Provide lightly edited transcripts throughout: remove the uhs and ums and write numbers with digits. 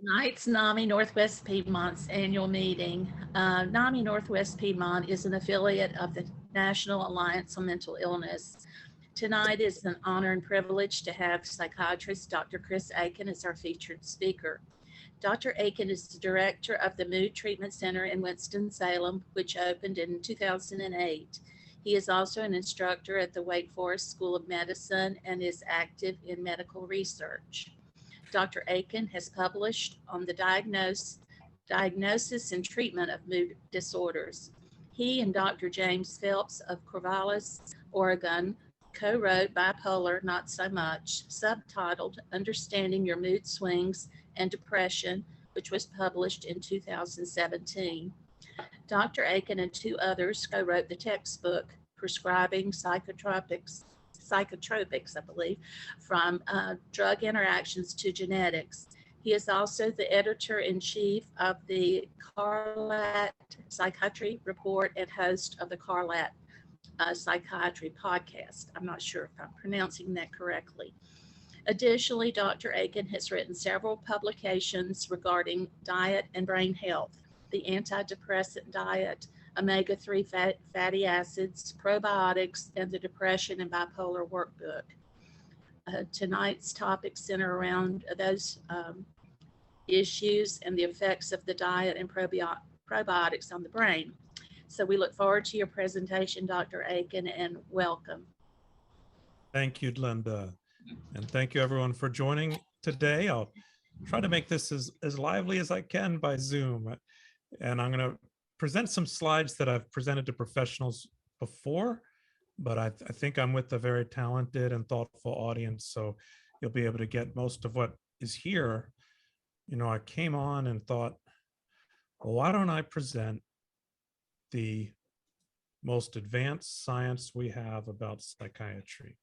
Tonight's NAMI Northwest Piedmont's annual meeting. NAMI Northwest Piedmont is an affiliate of the National Alliance on Mental Illness. Tonight is an honor and privilege to have psychiatrist Dr. Chris Aiken as our featured speaker. Dr. Aiken is the director of the Mood Treatment Center in Winston-Salem, which opened in 2008. He is also an instructor at the Wake Forest School of Medicine and is active in medical research. Dr. Aiken has published on the diagnosis and treatment of mood disorders. He and Dr. James Phelps of Corvallis, Oregon, co-wrote Bipolar Not So Much, subtitled Understanding Your Mood Swings and Depression, which was published in 2017. Dr. Aiken and two others co-wrote the textbook Prescribing Psychotropics, I believe, from drug interactions to genetics. He is also the editor-in-chief of the Carlat Psychiatry Report and host of the Carlat Psychiatry podcast. I'm not sure if I'm pronouncing that correctly. Additionally, Dr. Aiken has written several publications regarding diet and brain health, the antidepressant diet, omega-3 fatty acids, probiotics, and the Depression and Bipolar Workbook. Tonight's topics center around those issues and the effects of the diet and probiotics on the brain. So we look forward to your presentation, Dr. Aiken, and welcome. Thank you, Linda. And thank you everyone for joining today. I'll try to make this as lively as I can by Zoom. And I'm going to present some slides that I've presented to professionals before, but I think I'm with a very talented and thoughtful audience, so you'll be able to get most of what is here. You know, I came on and thought, well, why don't I present the most advanced science we have about psychiatry?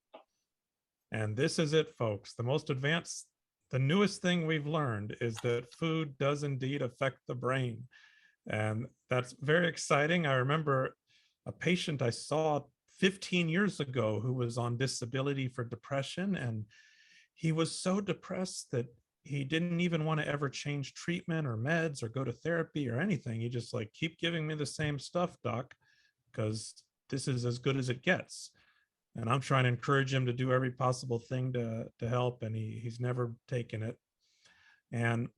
And this is it, folks. The most advanced, the newest thing we've learned is that food does indeed affect the brain. And that's very exciting. I remember a patient I saw 15 years ago who was on disability for depression, and he was so depressed that he didn't even want to ever change treatment or meds or go to therapy or anything. He just like, keep giving me the same stuff, doc, because this is as good as it gets. And I'm trying to encourage him to do every possible thing to help, and he's never taken it. And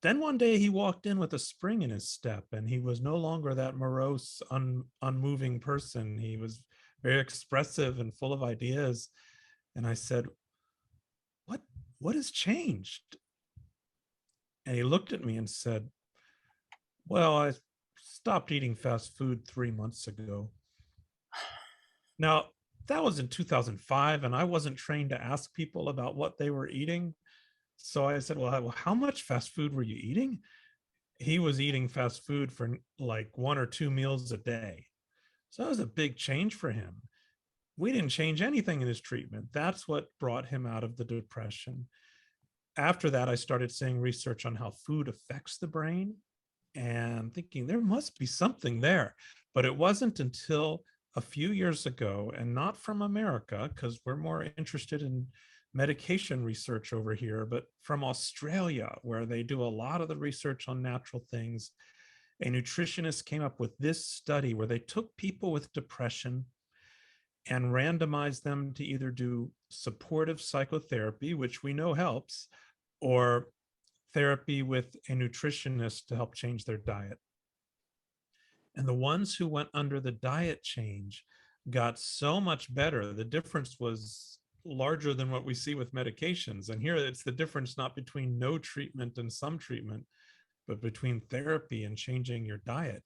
then one day he walked in with a spring in his step, and he was no longer that morose, unmoving person. He was very expressive and full of ideas. And I said, what has changed? And he looked at me and said, well, I stopped eating fast food 3 months ago. Now, that was in 2005, and I wasn't trained to ask people about what they were eating. So I said, well, how much fast food were you eating? He was eating fast food for like 1 or 2 meals a day. So that was a big change for him. We didn't change anything in his treatment. That's what brought him out of the depression. After that, I started seeing research on how food affects the brain and thinking there must be something there. But it wasn't until a few years ago, and not from America, because we're more interested in medication research over here, but from Australia, where they do a lot of the research on natural things. A nutritionist came up with this study where they took people with depression and randomized them to either do supportive psychotherapy, which we know helps, or therapy with a nutritionist to help change their diet. And the ones who went under the diet change got so much better. The difference was larger than what we see with medications. And here it's the difference not between no treatment and some treatment, but between therapy and changing your diet.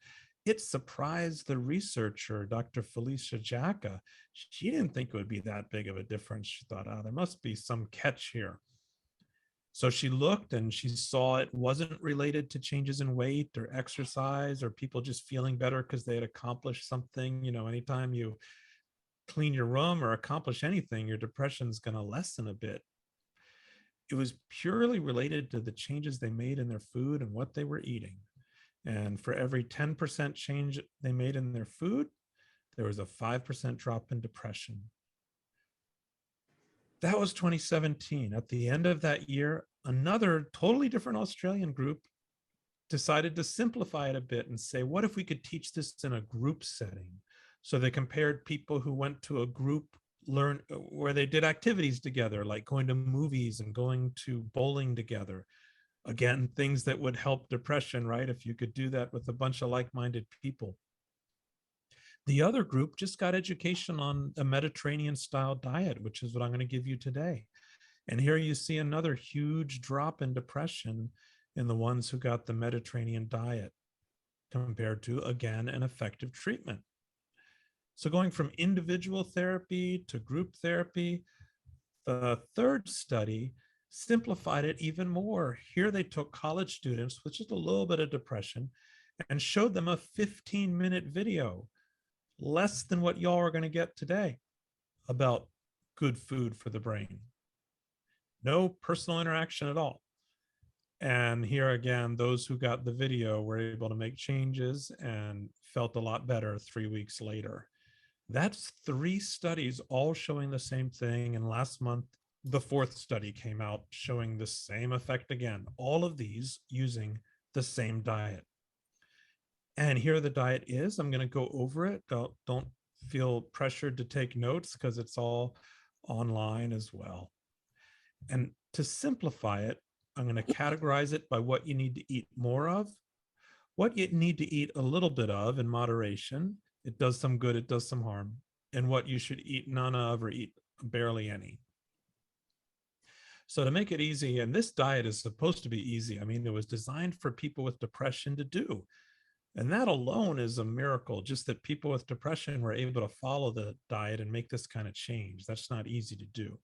It surprised the researcher, Dr. Felicia Jacka. She didn't think it would be that big of a difference. She thought, oh, there must be some catch here. So she looked and she saw it wasn't related to changes in weight or exercise or people just feeling better because they had accomplished something. You know, anytime you clean your room or accomplish anything, your depression's going to lessen a bit. It was purely related to the changes they made in their food and what they were eating. And for every 10% change they made in their food, there was a 5% drop in depression. That was 2017. At the end of that year, another totally different Australian group decided to simplify it a bit and say, what if we could teach this in a group setting? So they compared people who went to a group learn where they did activities together, like going to movies and going to bowling together. Again, things that would help depression, right? If you could do that with a bunch of like-minded people. The other group just got education on a Mediterranean style diet, which is what I'm going to give you today. And here you see another huge drop in depression in the ones who got the Mediterranean diet compared to, again, an effective treatment. So going from individual therapy to group therapy, the third study simplified it even more. Here they took college students with just a little bit of depression and showed them a 15-minute video, less than what y'all are going to get today, about good food for the brain. No personal interaction at all. And here again, those who got the video were able to make changes and felt a lot better 3 weeks later. That's 3 studies all showing the same thing. And last month, the 4th study came out showing the same effect again. All of these using the same diet. And here the diet is. I'm going to go over it. Don't feel pressured to take notes because it's all online as well. And to simplify it, I'm going to categorize it by what you need to eat more of, what you need to eat a little bit of in moderation. It does some good, it does some harm, and what you should eat none of or eat barely any. So to make it easy, and this diet is supposed to be easy. I mean, it was designed for people with depression to do. And that alone is a miracle, just that people with depression were able to follow the diet and make this kind of change. That's not easy to do.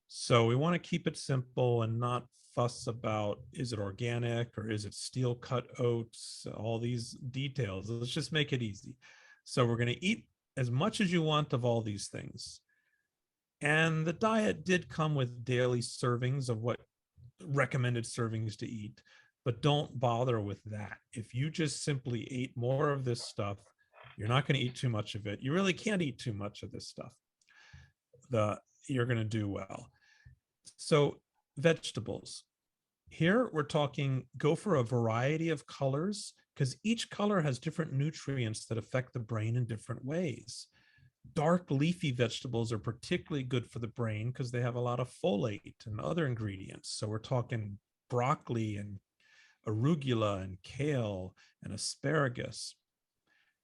So we want to keep it simple and not fuss about, is it organic or is it steel cut oats, all these details. Let's just make it easy. So we're going to eat as much as you want of all these things. And the diet did come with daily servings of what recommended servings to eat, but don't bother with that. If you just simply ate more of this stuff, you're not going to eat too much of it. You really can't eat too much of this stuff. You're going to do well. So vegetables. Here we're talking, go for a variety of colors because each color has different nutrients that affect the brain in different ways. Dark leafy vegetables are particularly good for the brain because they have a lot of folate and other ingredients. So we're talking broccoli and arugula and kale and asparagus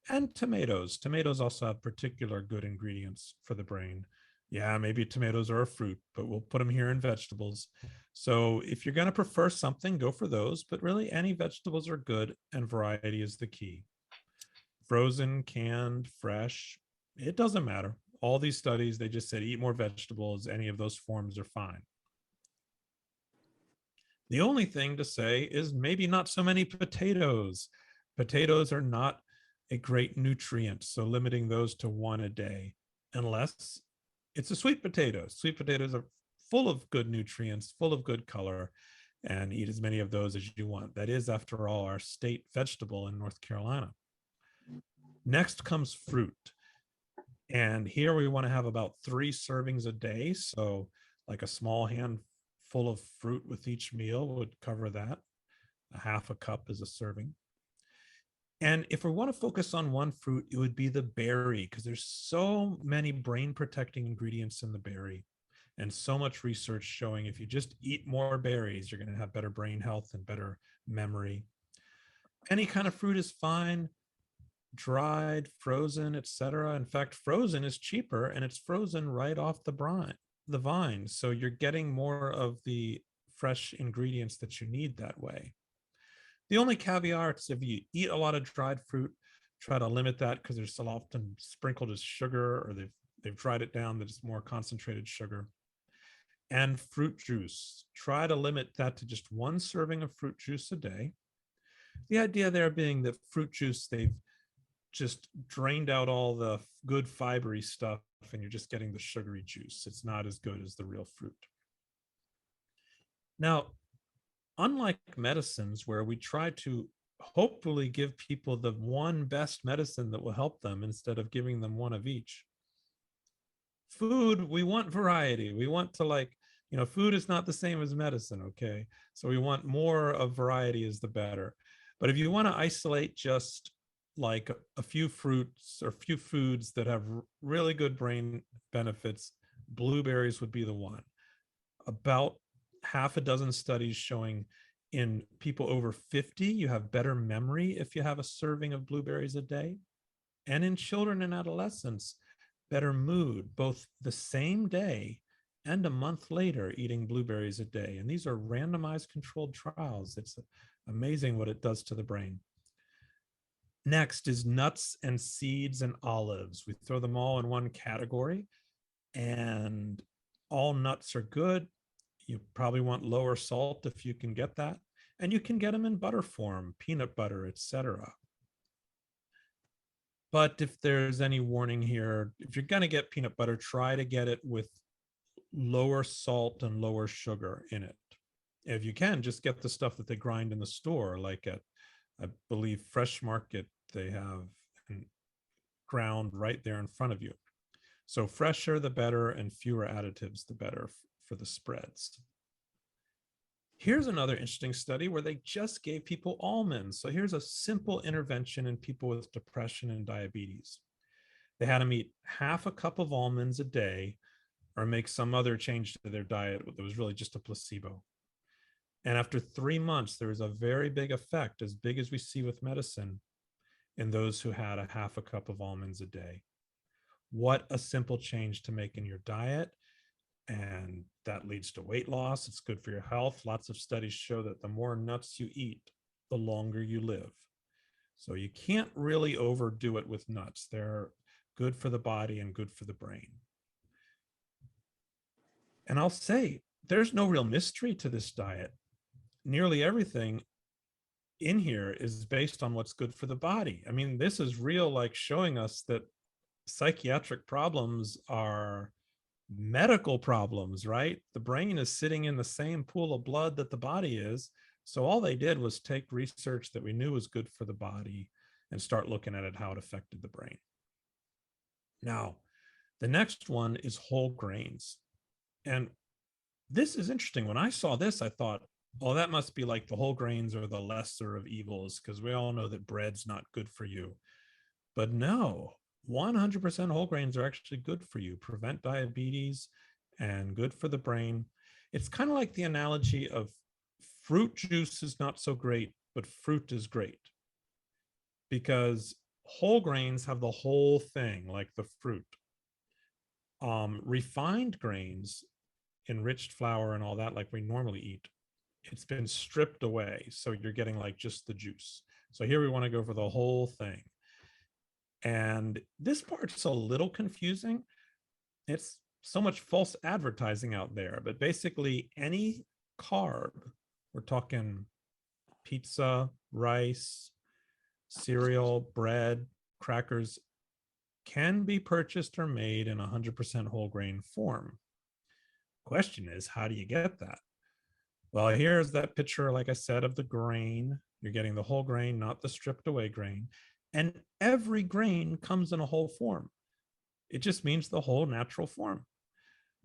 and tomatoes. Tomatoes also have particular good ingredients for the brain. Yeah, maybe tomatoes are a fruit, but we'll put them here in vegetables. So if you're going to prefer something, go for those, but really any vegetables are good and variety is the key. Frozen, canned, fresh, it doesn't matter. All these studies, they just said eat more vegetables. Any of those forms are fine. The only thing to say is maybe not so many potatoes. Potatoes are not a great nutrient, so limiting those to 1 a day, unless it's a sweet potato. Sweet potatoes are full of good nutrients, full of good color, and eat as many of those as you want. That is, after all, our state vegetable in North Carolina. Next comes fruit. And here we want to have about 3 servings a day. So like a small handful of fruit with each meal would cover that. A half a cup is a serving. And if we want to focus on one fruit, it would be the berry, because there's so many brain protecting ingredients in the berry and so much research showing if you just eat more berries, you're going to have better brain health and better memory. Any kind of fruit is fine, dried, frozen, etc. In fact, frozen is cheaper and it's frozen right off the vine. So you're getting more of the fresh ingredients that you need that way. The only caveat is if you eat a lot of dried fruit, try to limit that because they're so often sprinkled as sugar, or they've dried it down that it's more concentrated sugar. And fruit juice, try to limit that to just 1 serving of fruit juice a day. The idea there being that fruit juice, they've just drained out all the good fibery stuff and you're just getting the sugary juice. It's not as good as the real fruit. Now, unlike medicines where we try to hopefully give people the one best medicine that will help them instead of giving them one of each, food, we want variety. We want to Food is not the same as medicine, okay? So we want more of variety is the better. But if you want to isolate just like a few fruits or a few foods that have really good brain benefits, blueberries would be the one. About half a dozen studies showing in people over 50, you have better memory if you have a serving of blueberries a day. And in children and adolescents, better mood, both the same day and a month later, eating blueberries a day. And these are randomized controlled trials. It's amazing what it does to the brain. Next is nuts and seeds and olives. We throw them all in one category, and all nuts are good. You probably want lower salt if you can get that. And you can get them in butter form, peanut butter, etc. But if there's any warning here, if you're going to get peanut butter, try to get it with lower salt and lower sugar in it. If you can, just get the stuff that they grind in the store, like at, I believe, Fresh Market, they have ground right there in front of you. So fresher, the better, and fewer additives, the better for the spreads. Here's another interesting study where they just gave people almonds. So here's a simple intervention in people with depression and diabetes. They had them eat half a cup of almonds a day or make some other change to their diet that was really just a placebo. And after 3 months, there was a very big effect, as big as we see with medicine, in those who had a half a cup of almonds a day. What a simple change to make in your diet. And that leads to weight loss. It's good for your health. Lots of studies show that the more nuts you eat, the longer you live. So you can't really overdo it with nuts. They're good for the body and good for the brain. And I'll say, there's no real mystery to this diet. Nearly everything in here is based on what's good for the body. I mean, this is real, like showing us that psychiatric problems are medical problems, right? The brain is sitting in the same pool of blood that the body is. So all they did was take research that we knew was good for the body and start looking at it, how it affected the brain. Now, the next one is whole grains. And this is interesting. When I saw this, I thought, oh, that must be like the whole grains are the lesser of evils, because we all know that bread's not good for you. But no, 100% whole grains are actually good for you, prevent diabetes and good for the brain. It's kind of like the analogy of fruit juice is not so great, but fruit is great, because whole grains have the whole thing, like the fruit. Refined grains, enriched flour and all that, like we normally eat, it's been stripped away. So you're getting like just the juice. So here we want to go for the whole thing. And this part's a little confusing. It's so much false advertising out there, but basically any carb, we're talking pizza, rice, cereal, bread, crackers, can be purchased or made in 100% whole grain form. Question is, how do you get that? Well, here's that picture, like I said, of the grain. You're getting the whole grain, not the stripped away grain. And every grain comes in a whole form. It just means the whole natural form.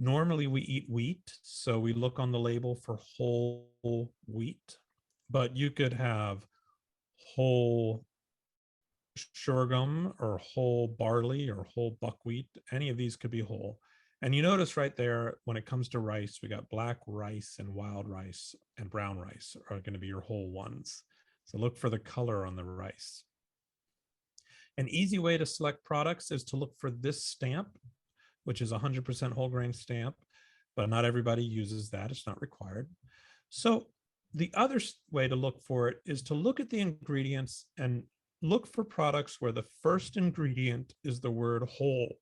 Normally we eat wheat, so we look on the label for whole wheat, but you could have whole sorghum or whole barley or whole buckwheat. Any of these could be whole. And you notice right there, when it comes to rice, we got black rice and wild rice and brown rice are going to be your whole ones. So look for the color on the rice. An easy way to select products is to look for this stamp, which is 100% whole grain stamp, but not everybody uses that. It's not required. So the other way to look for it is to look at the ingredients and look for products where the first ingredient is the word whole,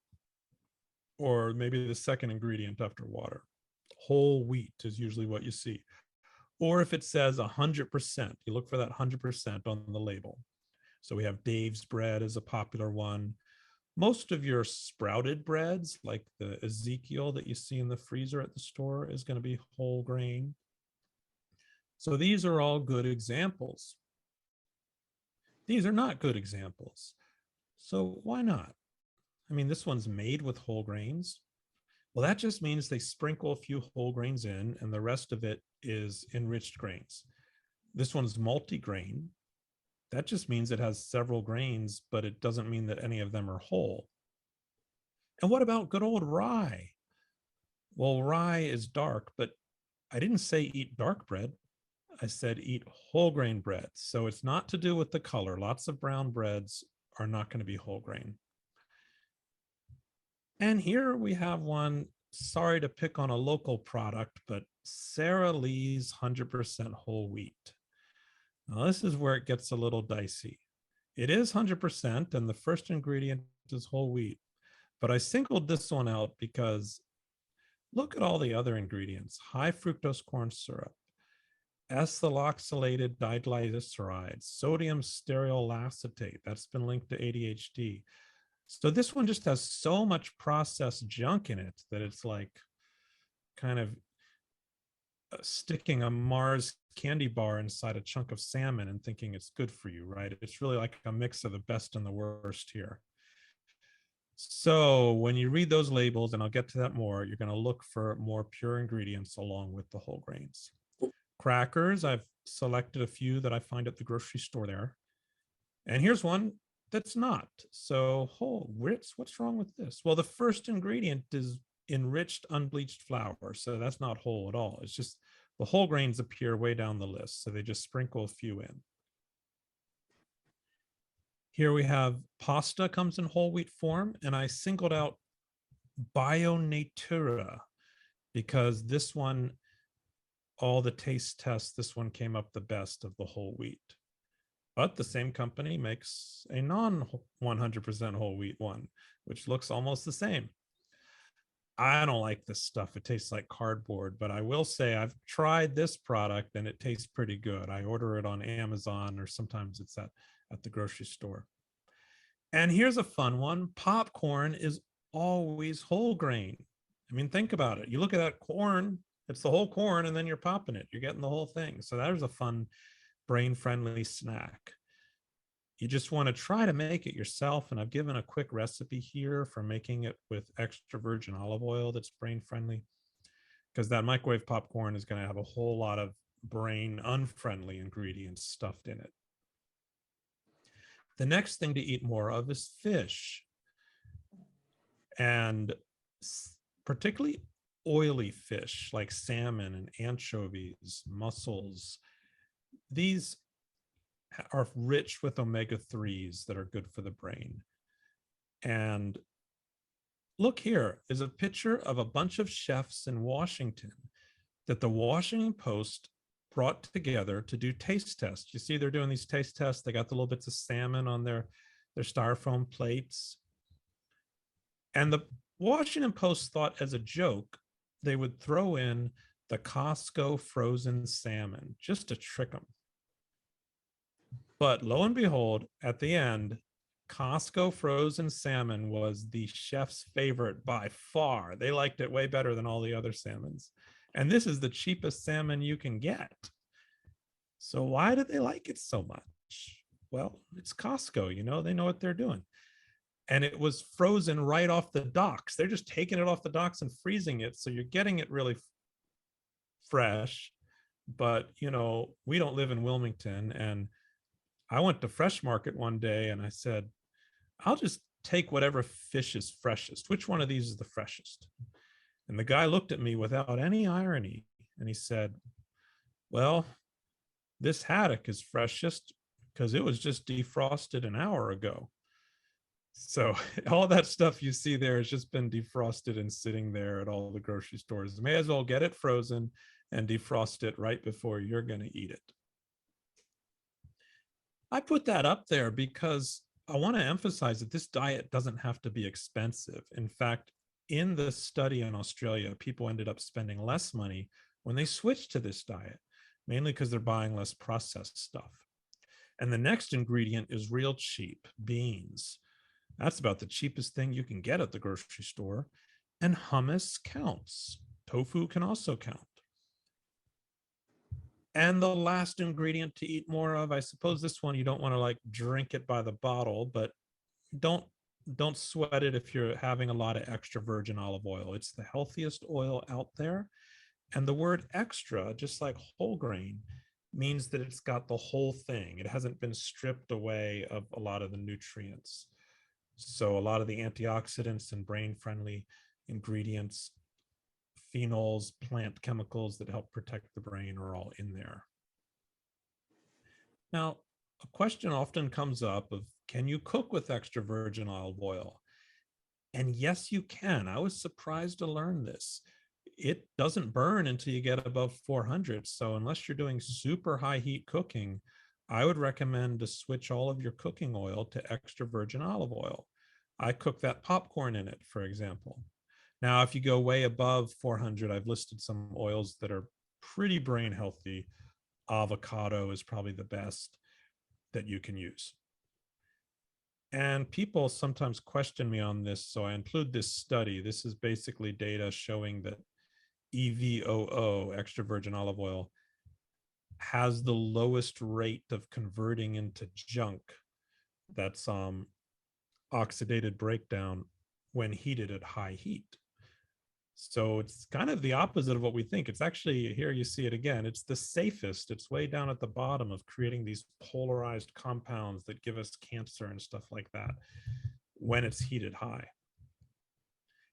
or maybe the second ingredient after water. Whole wheat is usually what you see. Or if it says 100%, you look for that 100% on the label. So we have Dave's bread as a popular one. Most of your sprouted breads, like the Ezekiel that you see in the freezer at the store, is going to be whole grain. So these are all good examples. These are not good examples. So why not? I mean, this one's made with whole grains. Well, that just means they sprinkle a few whole grains in and the rest of it is enriched grains. This one's multi-grain. That just means it has several grains, but it doesn't mean that any of them are whole. And what about good old rye? Well, rye is dark, but I didn't say eat dark bread. I said eat whole grain bread. So it's not to do with the color. Lots of brown breads are not going to be whole grain. And here we have one, sorry to pick on a local product, but Sara Lee's 100% whole wheat. Now, this is where it gets a little dicey. It is 100%, and the first ingredient is whole wheat. But I singled this one out because look at all the other ingredients. High fructose corn syrup, ethyloxylated diglycerides, sodium stearyl acetate, that's been linked to ADHD. So this one just has so much processed junk in it that it's like kind of sticking a Mars candy bar inside a chunk of salmon and thinking it's good for you, right? It's really like a mix of the best and the worst here. So when you read those labels, and I'll get to that more, you're going to look for more pure ingredients along with the whole grains. Crackers, I've selected a few that I find at the grocery store there. And here's one that's not. So whole grits, what's wrong with this? Well, the first ingredient is enriched unbleached flour. So that's not whole at all. It's just the whole grains appear way down the list. So they just sprinkle a few in. Here we have pasta comes in whole wheat form, and I singled out Bio Natura because this one, all the taste tests, this one came up the best of the whole wheat. But the same company makes a non 100% whole wheat one, which looks almost the same. I don't like this stuff. It tastes like cardboard, but I will say I've tried this product and it tastes pretty good. I order it on Amazon or sometimes it's at the grocery store. And here's a fun one. Popcorn is always whole grain. I mean, think about it. You look at that corn, it's the whole corn and then you're popping it. You're getting the whole thing. So that is a fun brain-friendly snack. You just want to try to make it yourself. And I've given a quick recipe here for making it with extra virgin olive oil that's brain-friendly, because that microwave popcorn is going to have a whole lot of brain-unfriendly ingredients stuffed in it. The next thing to eat more of is fish, and particularly oily fish like salmon and anchovies, mussels. These are rich with omega-3s that are good for the brain. And look, here is a picture of a bunch of chefs in Washington that the Washington Post brought together to do taste tests. You see, they're doing these taste tests. They got the little bits of salmon on their styrofoam plates. And the Washington Post thought, as a joke, they would throw in the Costco frozen salmon just to trick them. But lo and behold, at the end, Costco frozen salmon was the chef's favorite by far. They liked it way better than all the other salmons. And this is the cheapest salmon you can get. So why did they like it so much? Well, it's Costco, you know, they know what they're doing. And it was frozen right off the docks. They're just taking it off the docks and freezing it. So you're getting it really fresh. But, you know, we don't live in Wilmington. And I went to Fresh Market one day and I said, I'll just take whatever fish is freshest. Which one of these is the freshest? And the guy looked at me without any irony and he said, well, this haddock is freshest because it was just defrosted an hour ago. So all that stuff you see there has just been defrosted and sitting there at all the grocery stores. You may as well get it frozen and defrost it right before you're going to eat it. I put that up there because I want to emphasize that this diet doesn't have to be expensive. In fact, in the study in Australia, people ended up spending less money when they switched to this diet, mainly because they're buying less processed stuff. And the next ingredient is real cheap, beans. That's about the cheapest thing you can get at the grocery store. And hummus counts. Tofu can also count. And the last ingredient to eat more of, I suppose this one you don't want to like drink it by the bottle, but don't don't sweat it if you're having a lot of extra virgin olive oil. It's the healthiest oil out there. And the word extra, just like whole grain, means that it's got the whole thing. It hasn't been stripped away of a lot of the nutrients. So a lot of the antioxidants and brain-friendly ingredients, phenols, plant chemicals that help protect the brain are all in there. Now, a question often comes up of, can you cook with extra virgin olive oil? And yes, you can. I was surprised to learn this. It doesn't burn until you get above 400. So unless you're doing super high heat cooking, I would recommend to switch all of your cooking oil to extra virgin olive oil. I cook that popcorn in it, for example. Now, if you go way above 400, I've listed some oils that are pretty brain healthy. Avocado is probably the best that you can use. And people sometimes question me on this, so I include this study. This is basically data showing that EVOO, extra virgin olive oil, has the lowest rate of converting into junk. That's oxidated breakdown when heated at high heat. So it's kind of the opposite of what we think. It's actually, here you see it again, it's the safest. It's way down at the bottom of creating these polarized compounds that give us cancer and stuff like that when it's heated high.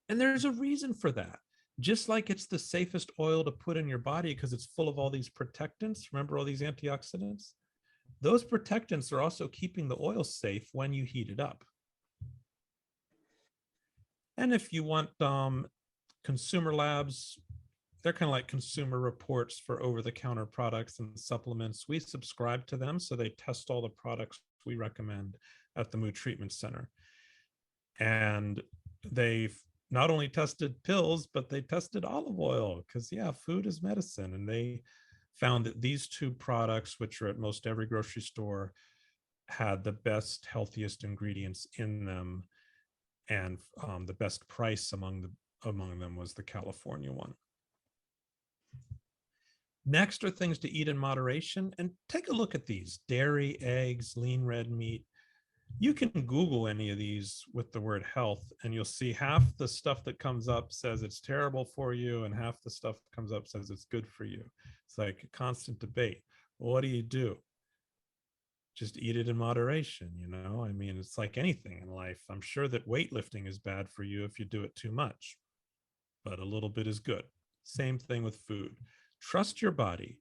And there's a reason for that. Just like it's the safest oil to put in your body because it's full of all these protectants. Remember all these antioxidants? Those protectants are also keeping the oil safe when you heat it up. And if you want consumer labs, they're kind of like consumer reports for over-the-counter products and supplements. We subscribe to them, so they test all the products we recommend at the Mood Treatment Center. And they've not only tested pills, but they tested olive oil because, yeah, food is medicine. And they found that these two products, which are at most every grocery store, had the best, healthiest ingredients in them. And the best price among them was the California one. Next are things to eat in moderation. And take a look at these: dairy, eggs, lean red meat. You can Google any of these with the word health, and you'll see half the stuff that comes up says it's terrible for you, and half the stuff that comes up says it's good for you. It's like a constant debate. Well, what do? Just eat it in moderation, you know? I mean, it's like anything in life. I'm sure that weightlifting is bad for you if you do it too much, but a little bit is good. Same thing with food. Trust your body.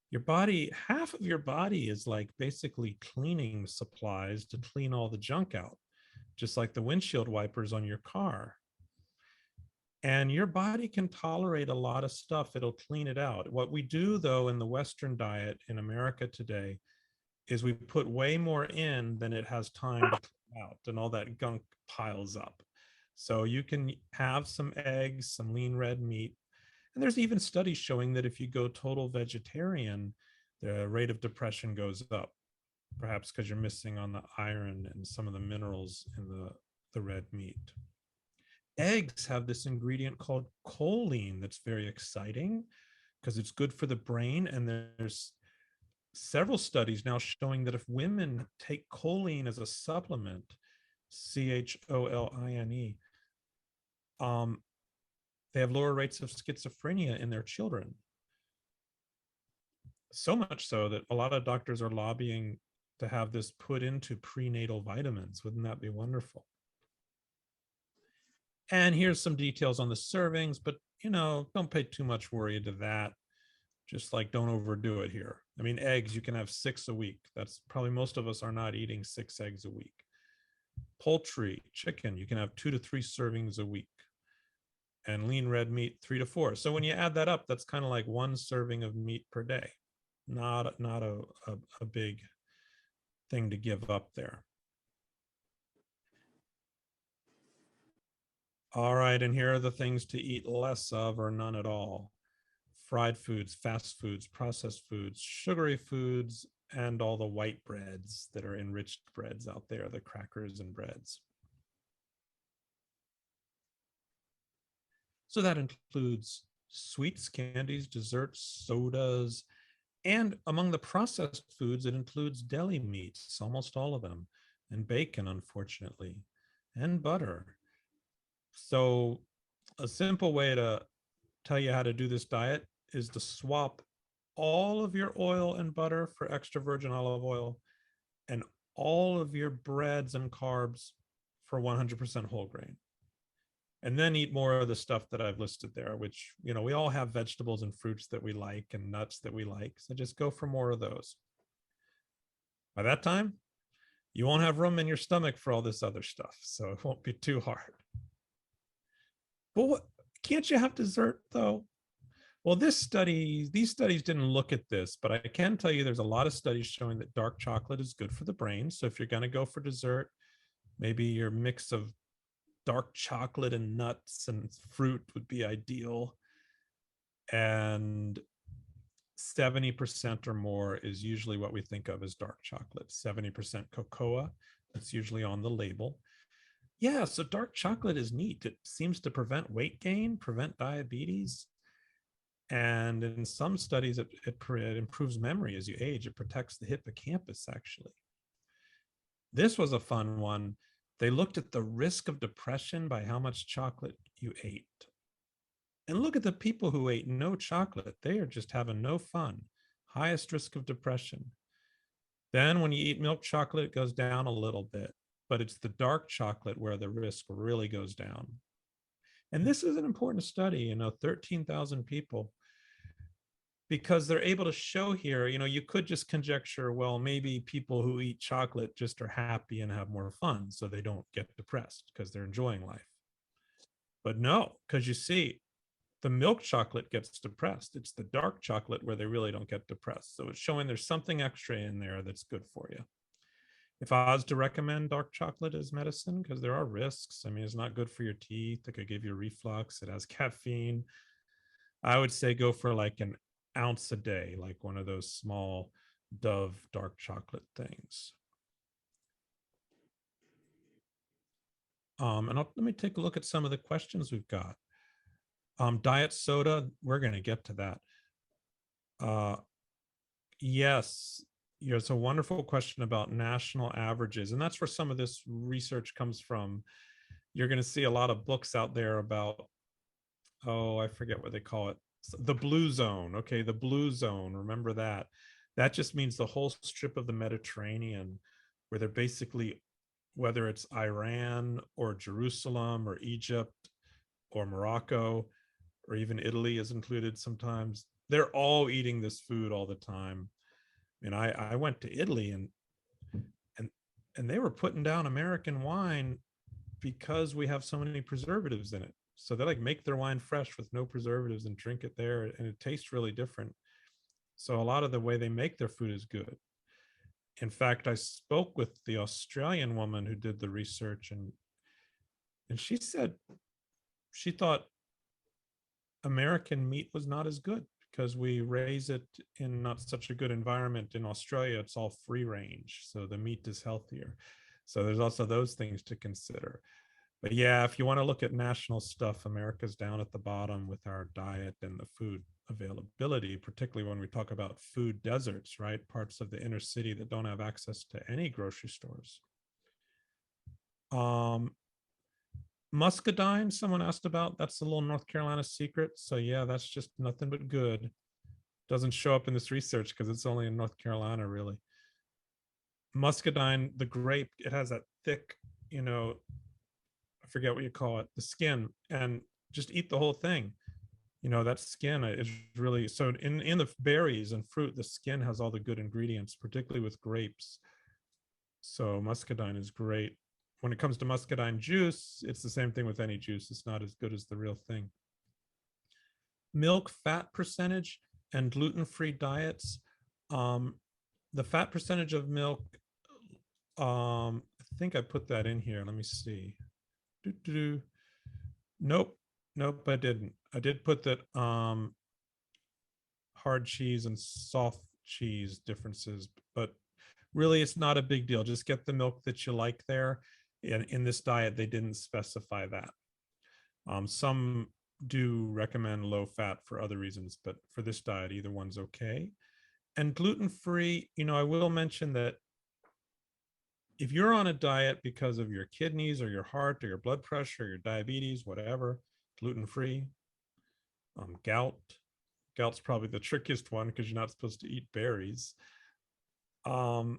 Your body, half of your body is like basically cleaning supplies to clean all the junk out, just like the windshield wipers on your car. And your body can tolerate a lot of stuff. It'll clean it out. What we do, though, in the Western diet in America today is we put way more in than it has time to clean out, and all that gunk piles up. So you can have some eggs, some lean red meat. And there's even studies showing that if you go total vegetarian, the rate of depression goes up, perhaps because you're missing on the iron and some of the minerals in the red meat. Eggs have this ingredient called choline that's very exciting because it's good for the brain. And there's several studies now showing that if women take choline as a supplement, choline, they have lower rates of schizophrenia in their children. So much so that a lot of doctors are lobbying to have this put into prenatal vitamins. Wouldn't that be wonderful? And here's some details on the servings, but don't pay too much worry to that. Just like, don't overdo it here. I mean, eggs, you can have 6 a week. That's probably, most of us are not eating 6 eggs a week. Poultry, chicken, you can have 2 to 3 servings a week. And lean red meat, 3 to 4. So when you add that up, that's kind of like 1 serving of meat per day. Not a big thing to give up there. All right, and here are the things to eat less of or none at all: fried foods, fast foods, processed foods, sugary foods, and all the white breads that are enriched breads out there, the crackers and breads. So that includes sweets, candies, desserts, sodas, and among the processed foods, it includes deli meats, almost all of them, and bacon, unfortunately. and butter. So a simple way to tell you how to do this diet is to swap all of your oil and butter for extra virgin olive oil and all of your breads and carbs for 100% whole grain. And then eat more of the stuff that I've listed there, which, we all have vegetables and fruits that we like and nuts that we like. So just go for more of those. By that time, you won't have room in your stomach for all this other stuff. So it won't be too hard. But can't you have dessert though? Well, these studies didn't look at this, but I can tell you there's a lot of studies showing that dark chocolate is good for the brain. So if you're going to go for dessert, maybe your mix of dark chocolate and nuts and fruit would be ideal. And 70% or more is usually what we think of as dark chocolate. 70% cocoa, that's usually on the label. Yeah, so dark chocolate is neat. It seems to prevent weight gain, prevent diabetes. And in some studies, it improves memory as you age. It protects the hippocampus, actually. This was a fun one. They looked at the risk of depression by how much chocolate you ate. And look at the people who ate no chocolate. They are just having no fun. Highest risk of depression. Then when you eat milk chocolate, it goes down a little bit, but it's the dark chocolate where the risk really goes down. And this is an important study, 13,000 people, because they're able to show here, you could just conjecture, well, maybe people who eat chocolate just are happy and have more fun, so they don't get depressed because they're enjoying life. But no, because you see, the milk chocolate gets depressed. It's the dark chocolate where they really don't get depressed. So it's showing there's something extra in there that's good for you. If I was to recommend dark chocolate as medicine, because there are risks. I mean, it's not good for your teeth. It could give you reflux. It has caffeine. I would say go for like an ounce a day, like one of those small Dove dark chocolate things. Let me take a look at some of the questions we've got. Diet soda, we're going to get to that. Yes, it's a wonderful question about national averages, and that's where some of this research comes from. You're going to see a lot of books out there about, I forget what they call it, the blue zone. Okay, the blue zone, remember that. That just means the whole strip of the Mediterranean, where they're basically, whether it's Iran or Jerusalem or Egypt or Morocco, or even Italy is included sometimes, they're all eating this food all the time. And I went to Italy and they were putting down American wine because we have so many preservatives in it. So they like make their wine fresh with no preservatives and drink it there, and it tastes really different. So a lot of the way they make their food is good. In fact, I spoke with the Australian woman who did the research, and she said she thought American meat was not as good because we raise it in not such a good environment. In Australia, it's all free range, so the meat is healthier. So there's also those things to consider. But yeah, if you want to look at national stuff, America's down at the bottom with our diet and the food availability, particularly when we talk about food deserts, right? Parts of the inner city that don't have access to any grocery stores. Muscadine, someone asked about, that's a little North Carolina secret. So yeah, that's just nothing but good. Doesn't show up in this research because it's only in North Carolina, really. Muscadine, the grape, it has that thick, I forget what you call it, the skin, and just eat the whole thing. That skin is really, so in the berries and fruit, the skin has all the good ingredients, particularly with grapes. So muscadine is great. When it comes to muscadine juice, it's the same thing with any juice. It's not as good as the real thing. Milk fat percentage and gluten-free diets. The fat percentage of milk, I think I put that in here. Let me see. Nope, I didn't. I did put that hard cheese and soft cheese differences, but really it's not a big deal. Just get the milk that you like there. In this diet, they didn't specify that. Some do recommend low fat for other reasons, but for this diet, either one's okay. And gluten-free, I will mention that if you're on a diet because of your kidneys or your heart or your blood pressure or your diabetes, whatever, gluten-free, gout. Gout's probably the trickiest one because you're not supposed to eat berries. But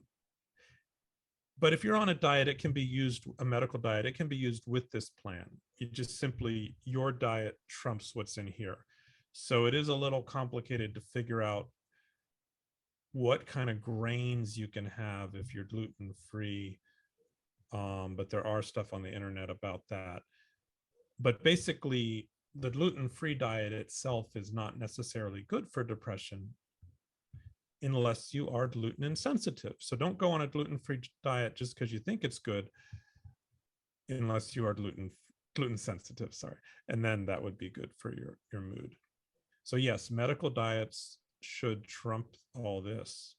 if you're on a diet, it can be used, a medical diet, it can be used with this plan. You just simply, your diet trumps what's in here. So it is a little complicated to figure out what kind of grains you can have if you're gluten-free. But there are stuff on the internet about that. But basically, the gluten-free diet itself is not necessarily good for depression unless you are gluten insensitive. So don't go on a gluten-free diet just because you think it's good, unless you are gluten sensitive, sorry. And then that would be good for your mood. So yes, medical diets should trump all this.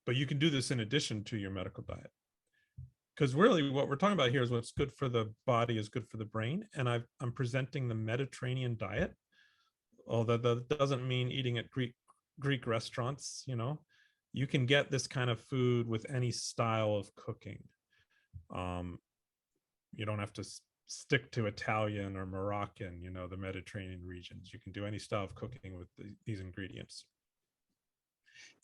But you can do this in addition to your medical diet. Because really what we're talking about here is what's good for the body is good for the brain. And I'm presenting the Mediterranean diet, although that doesn't mean eating at Greek restaurants. You know, you can get this kind of food with any style of cooking. You don't have to stick to Italian or Moroccan, you know, the Mediterranean regions. You can do any style of cooking with these ingredients.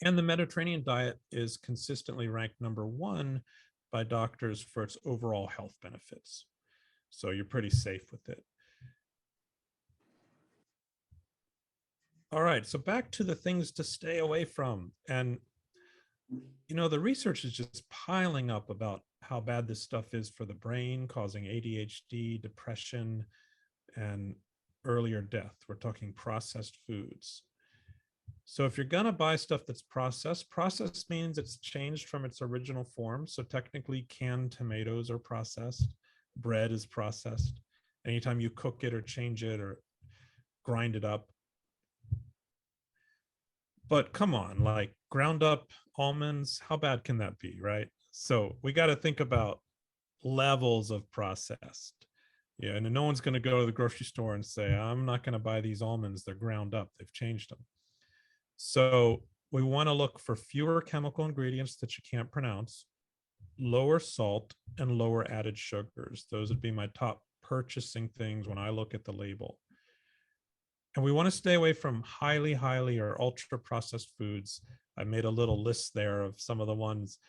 And the Mediterranean diet is consistently ranked #1 by doctors for its overall health benefits. So you're pretty safe with it. All right, so back to the things to stay away from. And, you know, the research is just piling up about how bad this stuff is for the brain, causing ADHD, depression, and earlier death. We're talking processed foods. So if you're gonna buy stuff that's processed means it's changed from its original form. So technically canned tomatoes are processed, bread is processed. Anytime you cook it or change it or grind it up. But come on, like ground up almonds, how bad can that be, right? So we got to think about levels of processed. Yeah, and no one's going to go to the grocery store and say, I'm not going to buy these almonds, they're ground up, they've changed them. So we want to look for fewer chemical ingredients that you can't pronounce, lower salt, and lower added sugars. Those would be my top purchasing things when I look at the label. And we want to stay away from highly or ultra processed foods. I made a little list there of some of the ones,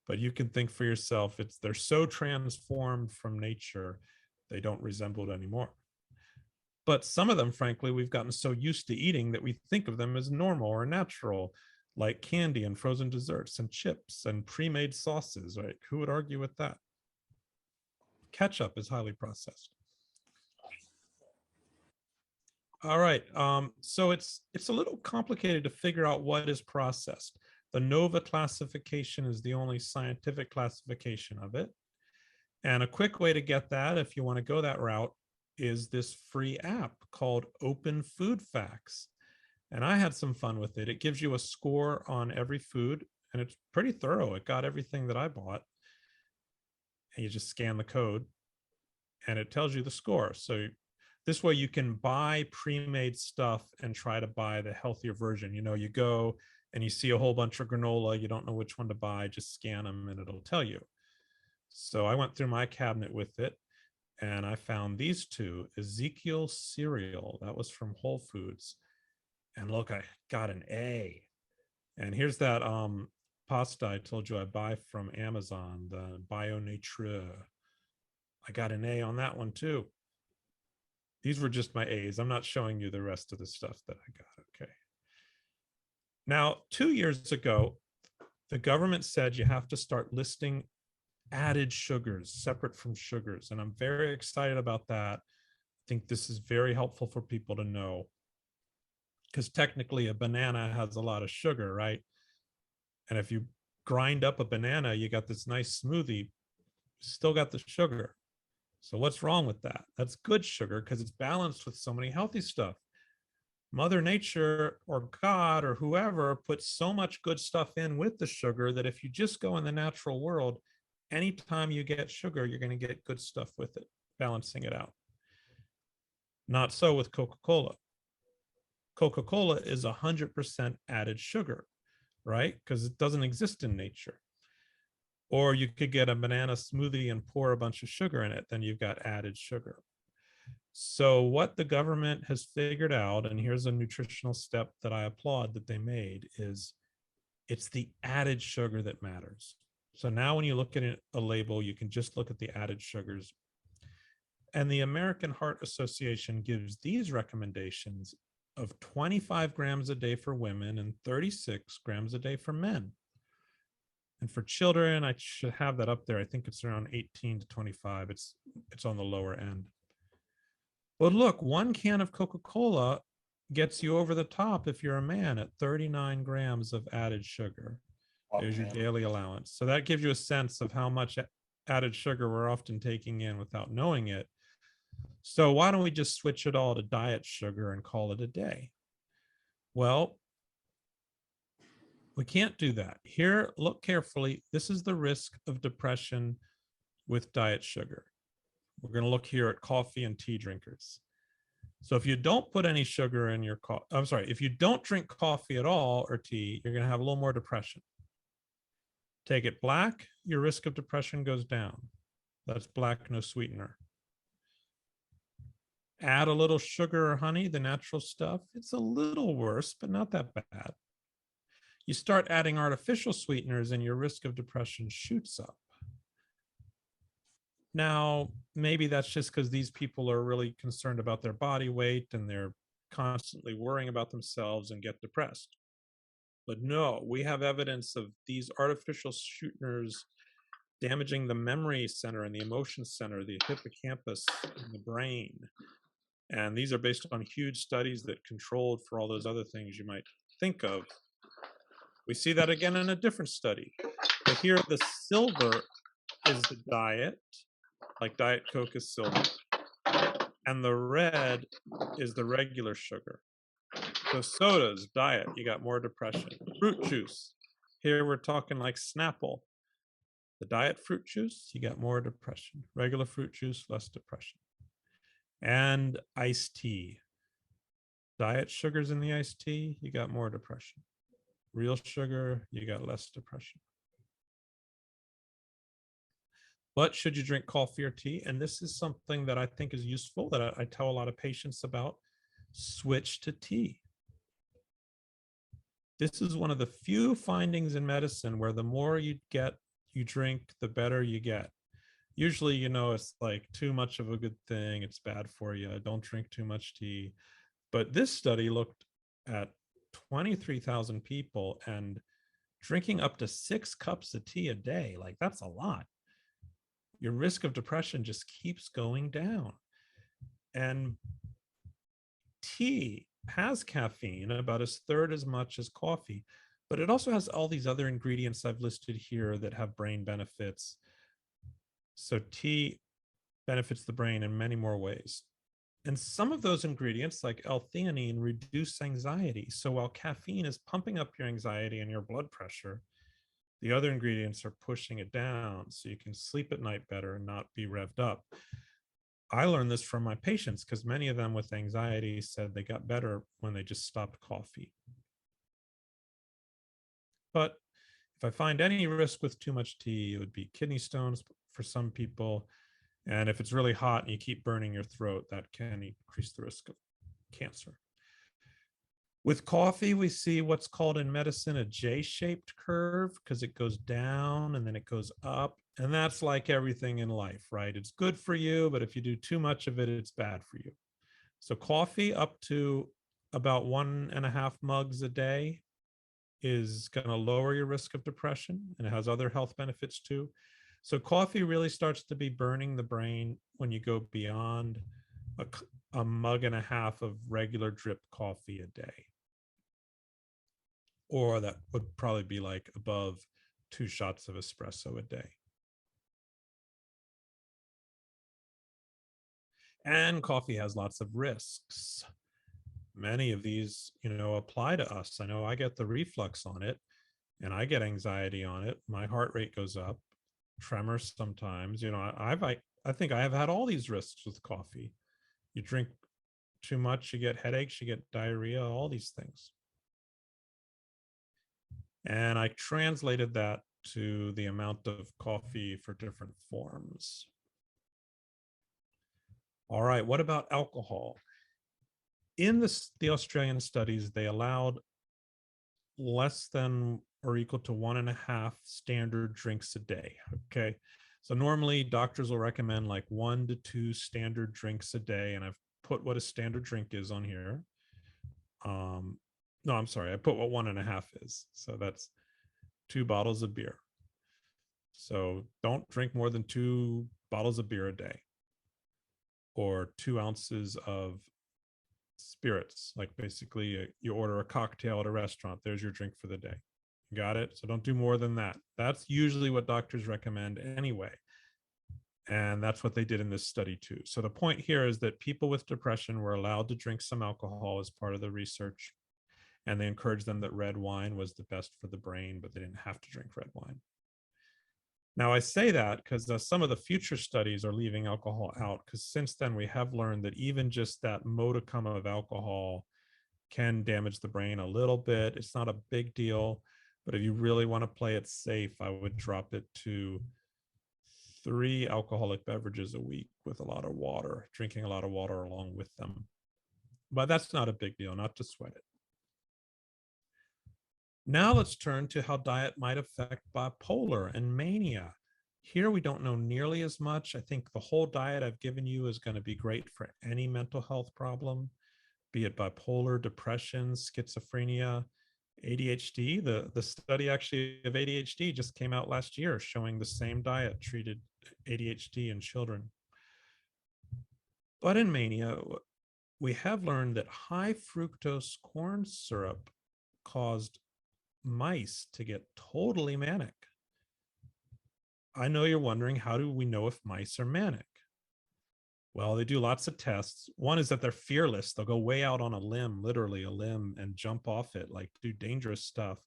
but you can think for yourself. They're so transformed from nature, they don't resemble it anymore. But some of them, frankly, we've gotten so used to eating that we think of them as normal or natural, like candy and frozen desserts and chips and pre-made sauces. Right? Who would argue with that? Ketchup is highly processed. All right. So it's a little complicated to figure out what is processed. The NOVA classification is the only scientific classification of it. And a quick way to get that, if you want to go that route, is this free app called Open Food Facts. And I had some fun with it. It gives you a score on every food, and it's pretty thorough. It got everything that I bought. And you just scan the code, and it tells you the score. So this way you can buy pre-made stuff and try to buy the healthier version. You know, you go and you see a whole bunch of granola, you don't know which one to buy, just scan them and it'll tell you. So I went through my cabinet with it and I found these two. Ezekiel cereal, that was from Whole Foods. And look, I got an A. And here's that pasta I told you I buy from Amazon, the Bio Nature. I got an A on that one too. These were just my A's. I'm not showing you the rest of the stuff that I got. Okay. Now, 2 years ago, the government said you have to start listing added sugars separate from sugars. And I'm very excited about that. I think this is very helpful for people to know. Because technically a banana has a lot of sugar, right? And if you grind up a banana, you got this nice smoothie, still got the sugar. So what's wrong with that? That's good sugar because it's balanced with so many healthy stuff. Mother Nature or God or whoever puts so much good stuff in with the sugar that if you just go in the natural world, anytime you get sugar, you're going to get good stuff with it, balancing it out. Not so with Coca-Cola. Coca-Cola is 100% added sugar, right? Because it doesn't exist in nature. Or you could get a banana smoothie and pour a bunch of sugar in it, then you've got added sugar. So what the government has figured out, and here's a nutritional step that I applaud that they made, is it's the added sugar that matters. So now when you look at a label, you can just look at the added sugars. And the American Heart Association gives these recommendations of 25 grams a day for women and 36 grams a day for men. And for children, I should have that up there. I think it's around 18 to 25. It's on the lower end. But look, one can of Coca-Cola gets you over the top if you're a man at 39 grams of added sugar. There's your daily allowance. So that gives you a sense of how much added sugar we're often taking in without knowing it. So why don't we just switch it all to diet sugar and call it a day? Well, we can't do that. Here, look carefully. This is the risk of depression with diet sugar. We're going to look here at coffee and tea drinkers. So if you don't put any sugar in your coffee, I'm sorry, if you don't drink coffee at all or tea, you're going to have a little more depression. Take it black, your risk of depression goes down. That's black, no sweetener. Add a little sugar or honey, the natural stuff. It's a little worse, but not that bad. You start adding artificial sweeteners and your risk of depression shoots up. Now, maybe that's just because these people are really concerned about their body weight and they're constantly worrying about themselves and get depressed. But no, we have evidence of these artificial sweeteners damaging the memory center and the emotion center, the hippocampus in the brain. And these are based on huge studies that controlled for all those other things you might think of. We see that again in a different study. But here, the silver is the diet, like Diet Coke is silver, and the red is the regular sugar. So sodas, diet, you got more depression. Fruit juice, here we're talking like Snapple. The diet fruit juice, you got more depression. Regular fruit juice, less depression. And iced tea. Diet sugars in the iced tea, you got more depression. Real sugar, you got less depression. But should you drink coffee or tea? And this is something that I think is useful that I tell a lot of patients about. Switch to tea. This is one of the few findings in medicine where the more you drink, the better you get. Usually, it's like too much of a good thing. It's bad for you. Don't drink too much tea. But this study looked at 23,000 people and drinking up to 6 cups of tea a day. Like, that's a lot. Your risk of depression just keeps going down. And tea has caffeine, about a third as much as coffee, but it also has all these other ingredients I've listed here that have brain benefits. So tea benefits the brain in many more ways. And some of those ingredients, like L-theanine, reduce anxiety. So while caffeine is pumping up your anxiety and your blood pressure, the other ingredients are pushing it down so you can sleep at night better and not be revved up. I learned this from my patients because many of them with anxiety said they got better when they just stopped coffee. But if I find any risk with too much tea, it would be kidney stones for some people. And if it's really hot and you keep burning your throat, that can increase the risk of cancer. With coffee, we see what's called in medicine a J-shaped curve because it goes down and then it goes up. And that's like everything in life, right? It's good for you, but if you do too much of it, it's bad for you. So coffee up to about 1.5 mugs a day is going to lower your risk of depression, and it has other health benefits too. So coffee really starts to be burning the brain when you go beyond a mug and a half of regular drip coffee a day. Or that would probably be like above 2 shots of espresso a day. And coffee has lots of risks. Many of these, apply to us. I know I get the reflux on it and I get anxiety on it. My heart rate goes up, tremors sometimes. I think I have had all these risks with coffee. You drink too much, you get headaches, you get diarrhea, all these things. And I translated that to the amount of coffee for different forms. All right, what about alcohol? In the Australian studies, they allowed less than or equal to 1.5 standard drinks a day. Okay. So normally doctors will recommend like 1 to 2 standard drinks a day. And I've put what a standard drink is on here. No, I'm sorry. I put what 1.5 is. So that's 2 bottles of beer. So don't drink more than 2 bottles of beer a day, or 2 ounces of spirits. Like basically you order a cocktail at a restaurant, there's your drink for the day. Got it? So don't do more than that. That's usually what doctors recommend anyway. And that's what they did in this study too. So the point here is that people with depression were allowed to drink some alcohol as part of the research. And they encouraged them that red wine was the best for the brain, but they didn't have to drink red wine. Now, I say that because some of the future studies are leaving alcohol out, because since then we have learned that even just that modicum of alcohol can damage the brain a little bit. It's not a big deal, but if you really want to play it safe, I would drop it to 3 alcoholic beverages a week with a lot of water, drinking a lot of water along with them. But that's not a big deal, not to sweat it. Now let's turn to how diet might affect bipolar and mania. Here we don't know nearly as much. I think the whole diet I've given you is going to be great for any mental health problem, be it bipolar, depression, schizophrenia, ADHD. The study actually of ADHD just came out last year showing the same diet treated ADHD in children. But in mania, we have learned that high fructose corn syrup caused mice to get totally manic. I know you're wondering, how do we know if mice are manic? Well, they do lots of tests. One is that they're fearless. They'll go way out on a limb, literally a limb, and jump off it, like do dangerous stuff.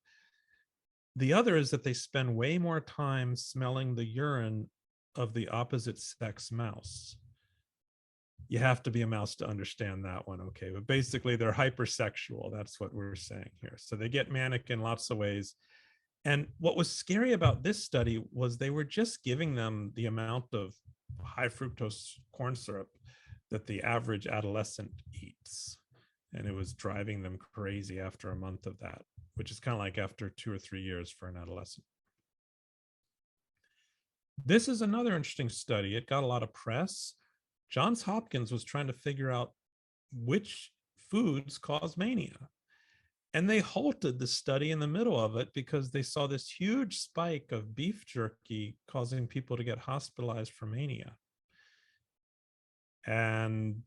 The other is that they spend way more time smelling the urine of the opposite sex mouse. You have to be a mouse to understand that one, okay? But basically, they're hypersexual. That's what we're saying here. So they get manic in lots of ways. And what was scary about this study was they were just giving them the amount of high fructose corn syrup that the average adolescent eats. And it was driving them crazy after a month of that, which is kind of like after 2 or 3 years for an adolescent. This is another interesting study. It got a lot of press. Johns Hopkins was trying to figure out which foods cause mania. And they halted the study in the middle of it because they saw this huge spike of beef jerky causing people to get hospitalized for mania. And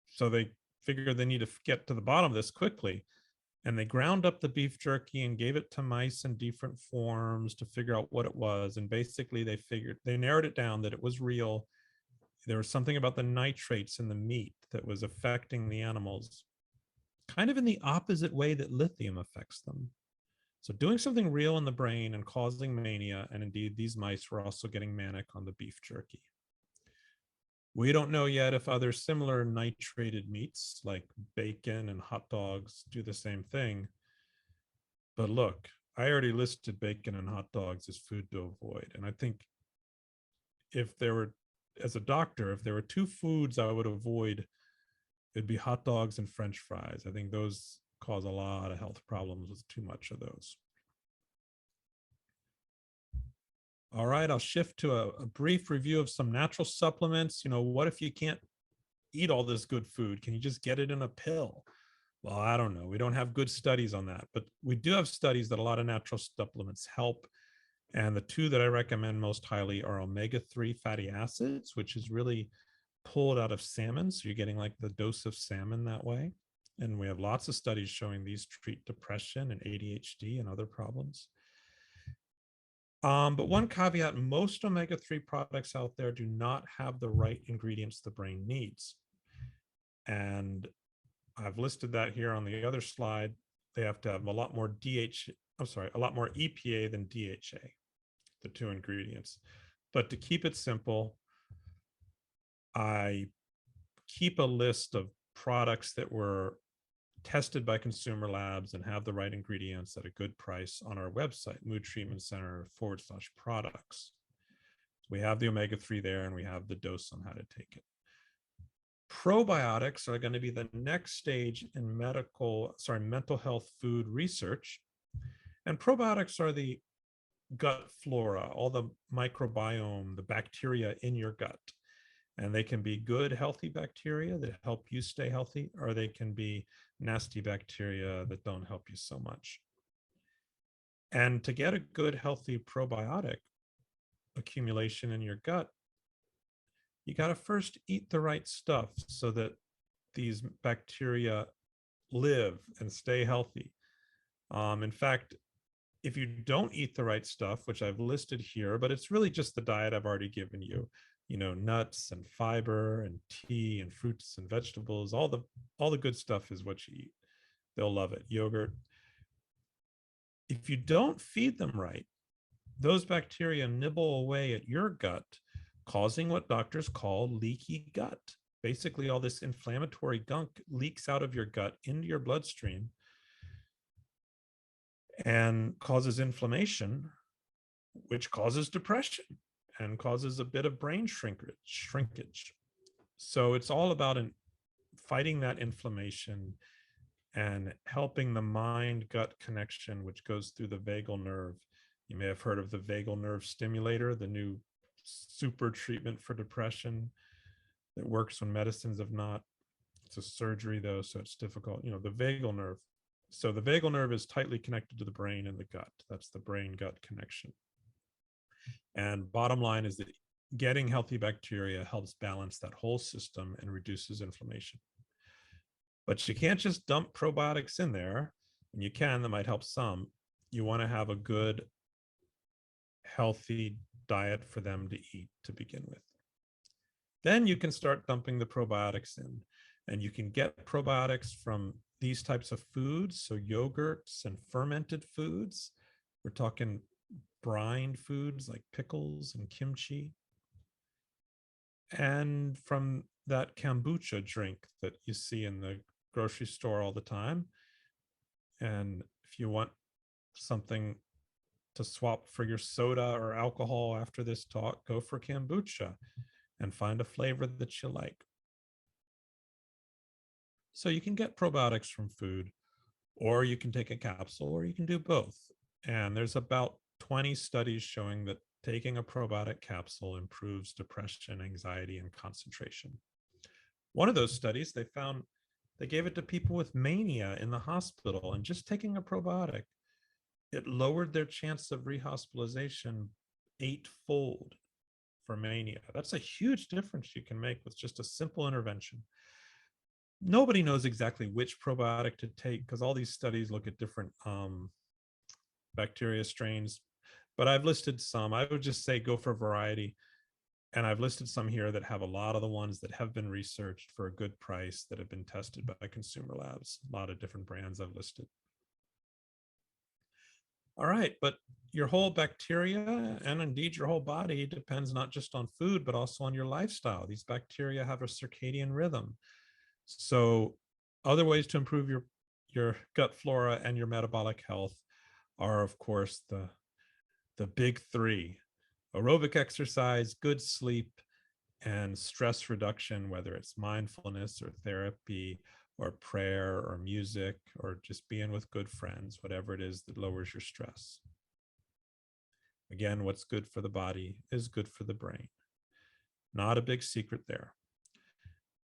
so they figured they need to get to the bottom of this quickly. And they ground up the beef jerky and gave it to mice in different forms to figure out what it was. And basically they narrowed it down that it was real. There was something about the nitrates in the meat that was affecting the animals, kind of in the opposite way that lithium affects them. So doing something real in the brain and causing mania, and indeed these mice were also getting manic on the beef jerky. We don't know yet if other similar nitrated meats like bacon and hot dogs do the same thing. But look, I already listed bacon and hot dogs as food to avoid. And I think if there were, as a doctor, if there were 2 foods I would avoid, it'd be hot dogs and French fries. I think those cause a lot of health problems with too much of those. All right, I'll shift to a brief review of some natural supplements. What if you can't eat all this good food? Can you just get it in a pill? Well, I don't know. We don't have good studies on that, but we do have studies that a lot of natural supplements help. And the 2 that I recommend most highly are omega-3 fatty acids, which is really pulled out of salmon. So you're getting like the dose of salmon that way. And we have lots of studies showing these treat depression and ADHD and other problems. But one caveat, most omega-3 products out there do not have the right ingredients the brain needs. And I've listed that here on the other slide. They have to have a lot more a lot more EPA than DHA, the 2 ingredients. But to keep it simple, I keep a list of products that were tested by consumer labs and have the right ingredients at a good price on our website, moodtreatmentcenter.com/products. We have the omega-3 there, and we have the dose on how to take it. Probiotics are going to be the next stage in mental health food research. And probiotics are the gut flora, all the microbiome, the bacteria in your gut. And they can be good, healthy bacteria that help you stay healthy, or they can be nasty bacteria that don't help you so much. And to get a good, healthy probiotic accumulation in your gut, you got to first eat the right stuff so that these bacteria live and stay healthy. In fact, if you don't eat the right stuff, which I've listed here, but it's really just the diet I've already given you, nuts and fiber and tea and fruits and vegetables, all the good stuff is what you eat. They'll love it. Yogurt. If you don't feed them right, those bacteria nibble away at your gut, causing what doctors call leaky gut. Basically, all this inflammatory gunk leaks out of your gut into your bloodstream and causes inflammation, which causes depression and causes a bit of brain shrinkage. So it's all about fighting that inflammation and helping the mind-gut connection, which goes through the vagal nerve. You may have heard of the vagal nerve stimulator, the new super treatment for depression that works when medicines have not. It's a surgery though, so it's difficult. The vagal nerve. So the vagal nerve is tightly connected to the brain and the gut. That's the brain-gut connection. And bottom line is that getting healthy bacteria helps balance that whole system and reduces inflammation. But you can't just dump probiotics in there, and you can, that might help some. You want to have a good, healthy diet for them to eat to begin with. Then you can start dumping the probiotics in, and you can get probiotics from these types of foods, so yogurts and fermented foods. We're talking brined foods like pickles and kimchi, and from that kombucha drink that you see in the grocery store all the time. And if you want something to swap for your soda or alcohol after this talk, go for kombucha and find a flavor that you like. So you can get probiotics from food, or you can take a capsule, or you can do both. And there's about 20 studies showing that taking a probiotic capsule improves depression, anxiety, and concentration. One of those studies, they found they gave it to people with mania in the hospital, and just taking a probiotic, it lowered their chance of rehospitalization 8-fold for mania. That's a huge difference you can make with just a simple intervention. Nobody knows exactly which probiotic to take because all these studies look at different bacteria strains, but I've listed some. I would just say go for variety. And I've listed some here that have a lot of the ones that have been researched for a good price that have been tested by consumer labs. A lot of different brands I've listed. All right, but your whole bacteria and indeed your whole body depends not just on food, but also on your lifestyle. These bacteria have a circadian rhythm. So other ways to improve your gut flora and your metabolic health are, of course, the big three: aerobic exercise, good sleep, and stress reduction, whether it's mindfulness or therapy or prayer or music or just being with good friends, whatever it is that lowers your stress. Again, what's good for the body is good for the brain. Not a big secret there.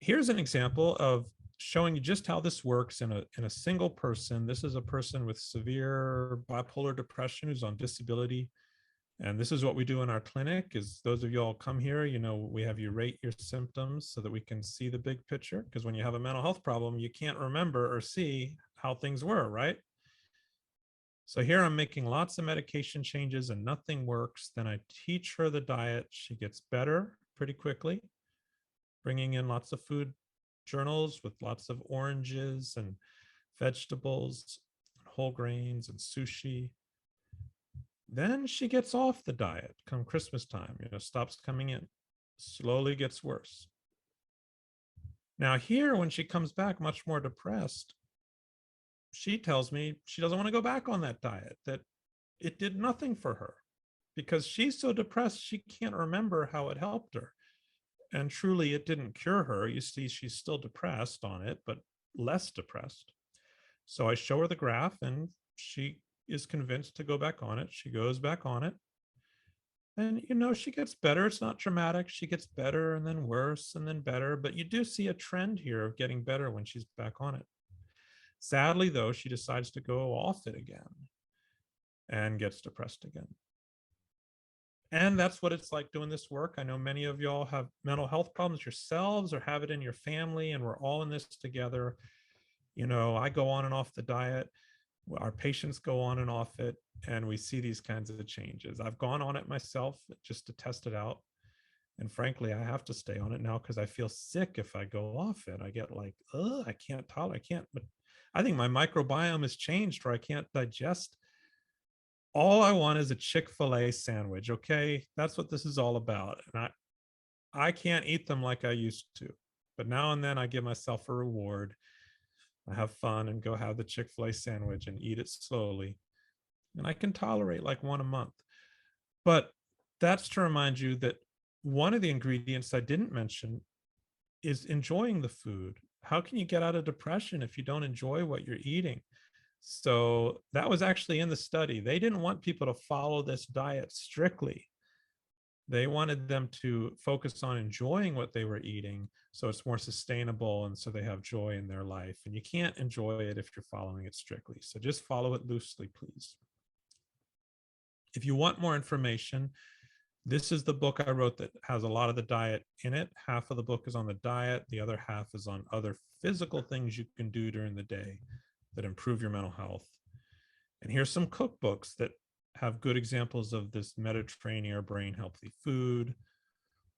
Here's an example of showing you just how this works in a single person. This is a person with severe bipolar depression who's on disability. And this is what we do in our clinic is those of you all come here, we have you rate your symptoms so that we can see the big picture. Because when you have a mental health problem, you can't remember or see how things were, right? So here I'm making lots of medication changes and nothing works. Then I teach her the diet. She gets better pretty quickly, bringing in lots of food journals with lots of oranges and vegetables, whole grains and sushi. Then she gets off the diet come Christmas time, stops coming in, slowly gets worse. Now here, when she comes back much more depressed, she tells me she doesn't want to go back on that diet, that it did nothing for her because she's so depressed she can't remember how it helped her. And truly, it didn't cure her. You see, she's still depressed on it, but less depressed. So I show her the graph and she is convinced to go back on it. She goes back on it. And, she gets better. It's not dramatic. She gets better and then worse and then better. But you do see a trend here of getting better when she's back on it. Sadly, though, she decides to go off it again and gets depressed again. And that's what it's like doing this work. I know many of y'all have mental health problems yourselves or have it in your family, and we're all in this together. I go on and off the diet. Our patients go on and off it, and we see these kinds of changes. I've gone on it myself just to test it out. And frankly, I have to stay on it now because I feel sick if I go off it. I get like, I can't tolerate, but I think my microbiome has changed where I can't digest. All I want is a Chick-fil-A sandwich. Okay. That's what this is all about. And I can't eat them like I used to, but now and then I give myself a reward. I have fun and go have the Chick-fil-A sandwich and eat it slowly. And I can tolerate like one a month. But that's to remind you that one of the ingredients I didn't mention is enjoying the food. How can you get out of depression if you don't enjoy what you're eating? So that was actually in the study. They didn't want people to follow this diet strictly. They wanted them to focus on enjoying what they were eating so it's more sustainable and so they have joy in their life. And you can't enjoy it if you're following it strictly. So just follow it loosely, please. If you want more information, this is the book I wrote that has a lot of the diet in it. Half of the book is on the diet. The other half is on other physical things you can do during the day that improve your mental health. And here's some cookbooks that have good examples of this Mediterranean brain healthy food.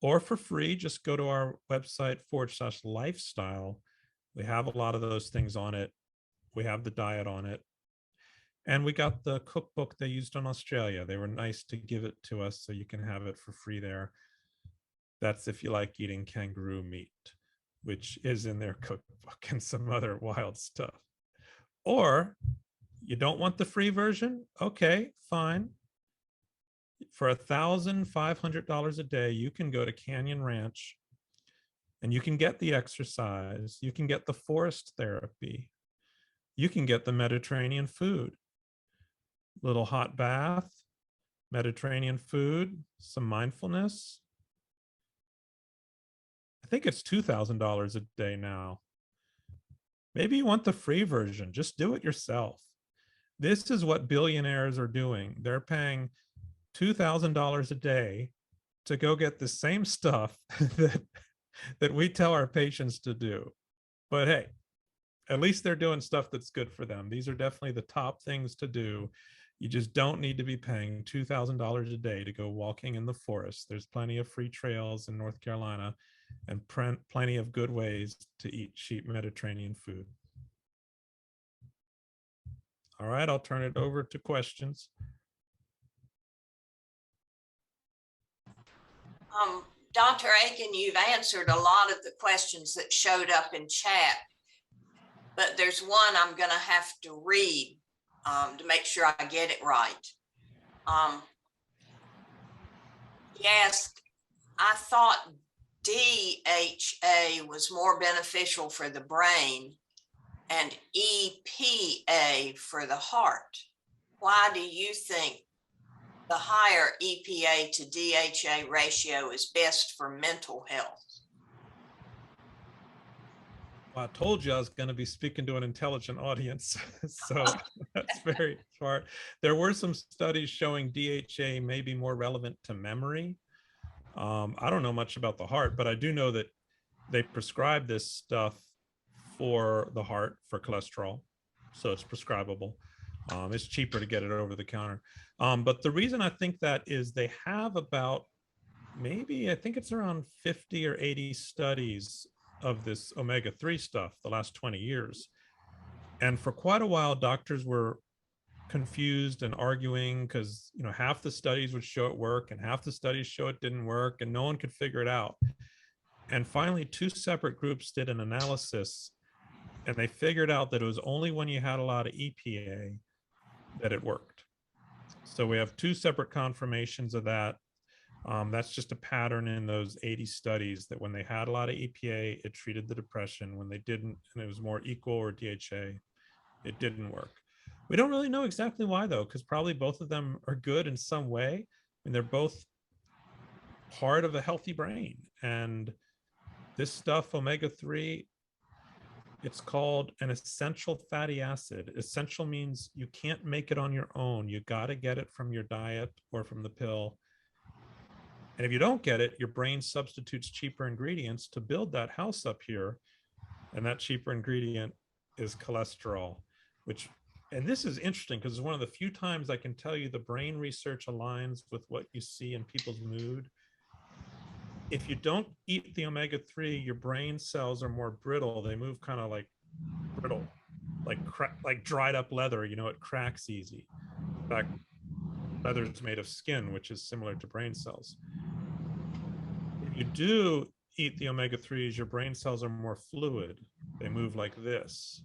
Or for free, just go to our website /lifestyle. We have a lot of those things on it. We have the diet on it. And we got the cookbook they used in Australia. They were nice to give it to us so you can have it for free there. That's if you like eating kangaroo meat, which is in their cookbook, and some other wild stuff. Or you don't want the free version? Okay, fine. For $1,500 a day, you can go to Canyon Ranch and you can get the exercise. You can get the forest therapy. You can get the Mediterranean food. Little hot bath, Mediterranean food, some mindfulness. I think it's $2,000 a day now. Maybe you want the free version. Just do it yourself. This is what billionaires are doing. They're paying $2,000 a day to go get the same stuff that we tell our patients to do. But hey, at least they're doing stuff that's good for them. These are definitely the top things to do. You just don't need to be paying $2,000 a day to go walking in the forest. There's plenty of free trails in North Carolina and plenty of good ways to eat cheap Mediterranean food. All right, I'll turn it over to questions. Dr. Aiken, you've answered a lot of the questions that showed up in chat, but there's one I'm going to have to read to make sure I get it right. He asked, I thought DHA was more beneficial for the brain and EPA for the heart. Why do you think the higher EPA to DHA ratio is best for mental health? Well, I told you I was going to be speaking to an intelligent audience, so that's very smart. There were some studies showing DHA may be more relevant to memory. I don't know much about the heart, but I do know that they prescribe this stuff for the heart for cholesterol, so it's prescribable. It's cheaper to get it over the counter. But the reason I think that is they have about I think it's around 50 or 80 studies of this omega-3 stuff the last 20 years. And for quite a while, doctors were confused and arguing because, half the studies would show it work and half the studies show it didn't work and no one could figure it out. And finally, two separate groups did an analysis And they figured out that it was only when you had a lot of EPA that it worked. So we have two separate confirmations of that. That's just a pattern in those 80 studies that when they had a lot of EPA, it treated the depression. When they didn't, and it was more equal or DHA, it didn't work. We don't really know exactly why though, because probably both of them are good in some way, and they're both part of a healthy brain. And this stuff, omega-3, it's called an essential fatty acid. Essential means you can't make it on your own. You got to get it from your diet or from the pill. And if you don't get it, your brain substitutes cheaper ingredients to build that house up here. And that cheaper ingredient is cholesterol, which, and this is interesting because it's one of the few times I can tell you the brain research aligns with what you see in people's mood. If you don't eat the omega-3, your brain cells are more brittle. They move kind of like brittle, like dried up leather. You know, it cracks easy. In fact, leather is made of skin, which is similar to brain cells. If you do eat the omega-3s, your brain cells are more fluid. They move like this.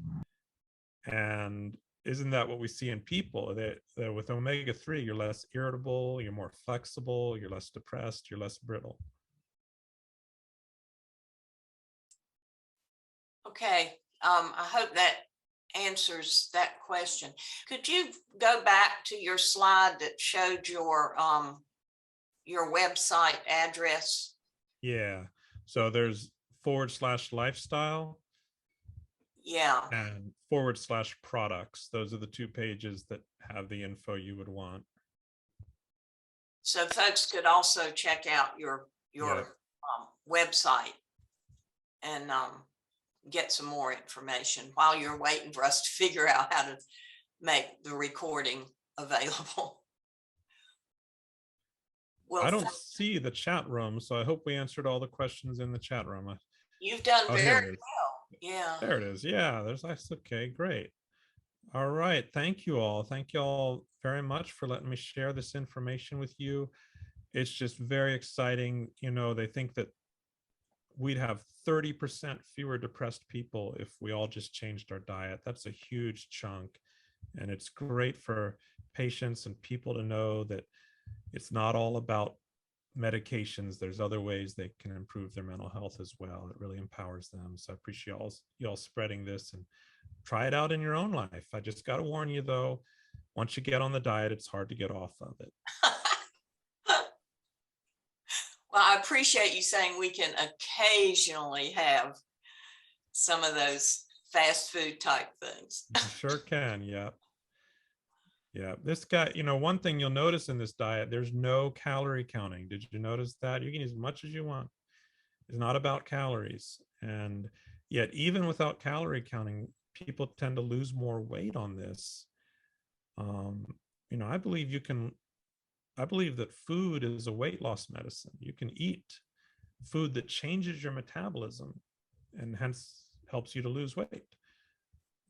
And isn't that what we see in people? That with omega-3, you're less irritable, you're more flexible, you're less depressed, you're less brittle. Okay, I hope that answers that question. Could you go back to your slide that showed your website address? Yeah. So there's /lifestyle. Yeah. And /products. Those are the two pages that have the info you would want. So folks could also check out your website and get some more information while you're waiting for us to figure out how to make the recording available. Well, I don't see the chat room, so I hope we answered all the questions in the chat room. You've done very well. Yeah. There it is. Yeah, that's okay, great. All right, thank you all. Thank you all very much for letting me share this information with you. It's just very exciting. You know, they think that we'd have 30% fewer depressed people if we all just changed our diet. That's a huge chunk. And it's great for patients and people to know that it's not all about medications. There's other ways they can improve their mental health as well. It really empowers them. So I appreciate y'all spreading this, and try it out in your own life. I just got to warn you though, once you get on the diet, it's hard to get off of it. Well, I appreciate you saying we can occasionally have some of those fast food type things. You sure can. Yeah. Yeah. This guy, you know, one thing you'll notice in this diet, there's no calorie counting. Did you notice that? You can eat as much as you want. It's not about calories. And yet, even without calorie counting, people tend to lose more weight on this. You know, I believe that food is a weight loss medicine. You can eat food that changes your metabolism and hence helps you to lose weight.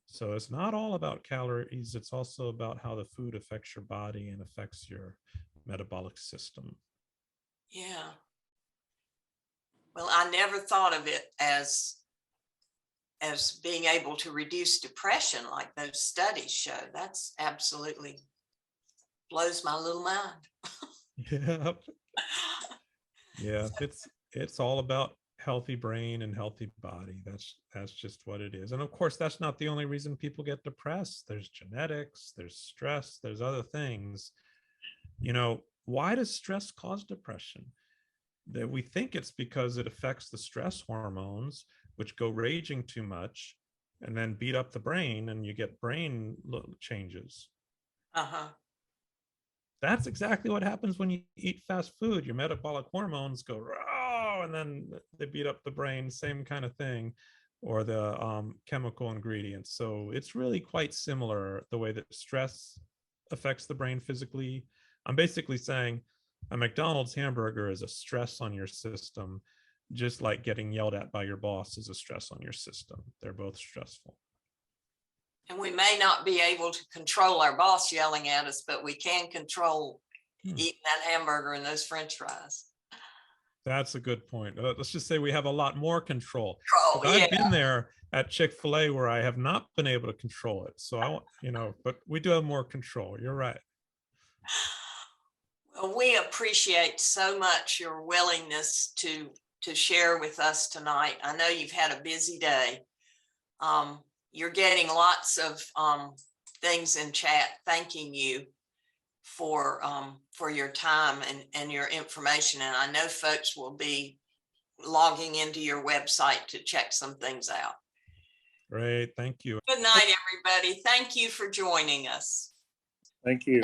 So it's not all about calories. It's also about how the food affects your body and affects your metabolic system. Yeah. Well, I never thought of it as being able to reduce depression like those studies show. That's absolutely blows my little mind. Yeah. Yeah, it's all about healthy brain and healthy body. That's just what it is. And of course, that's not the only reason people get depressed. There's genetics, there's stress, there's other things. You know, why does stress cause depression? That we think it's because it affects the stress hormones, which go raging too much and then beat up the brain, and you get brain changes. Uh-huh. That's exactly what happens when you eat fast food. Your metabolic hormones go raw, and then they beat up the brain, same kind of thing, or the chemical ingredients. So it's really quite similar, the way that stress affects the brain physically. I'm basically saying a McDonald's hamburger is a stress on your system, just like getting yelled at by your boss is a stress on your system. They're both stressful. And we may not be able to control our boss yelling at us, but we can control eating that hamburger and those French fries. That's a good point. Let's just say we have a lot more control. Oh, I've yeah. been there at Chick-fil-A where I have not been able to control it. So I want, but we do have more control. You're right. Well, we appreciate so much your willingness to share with us tonight. I know you've had a busy day. You're getting lots of things in chat thanking you for your time and your information. And I know folks will be logging into your website to check some things out. Great. Thank you. Good night, everybody. Thank you for joining us. Thank you.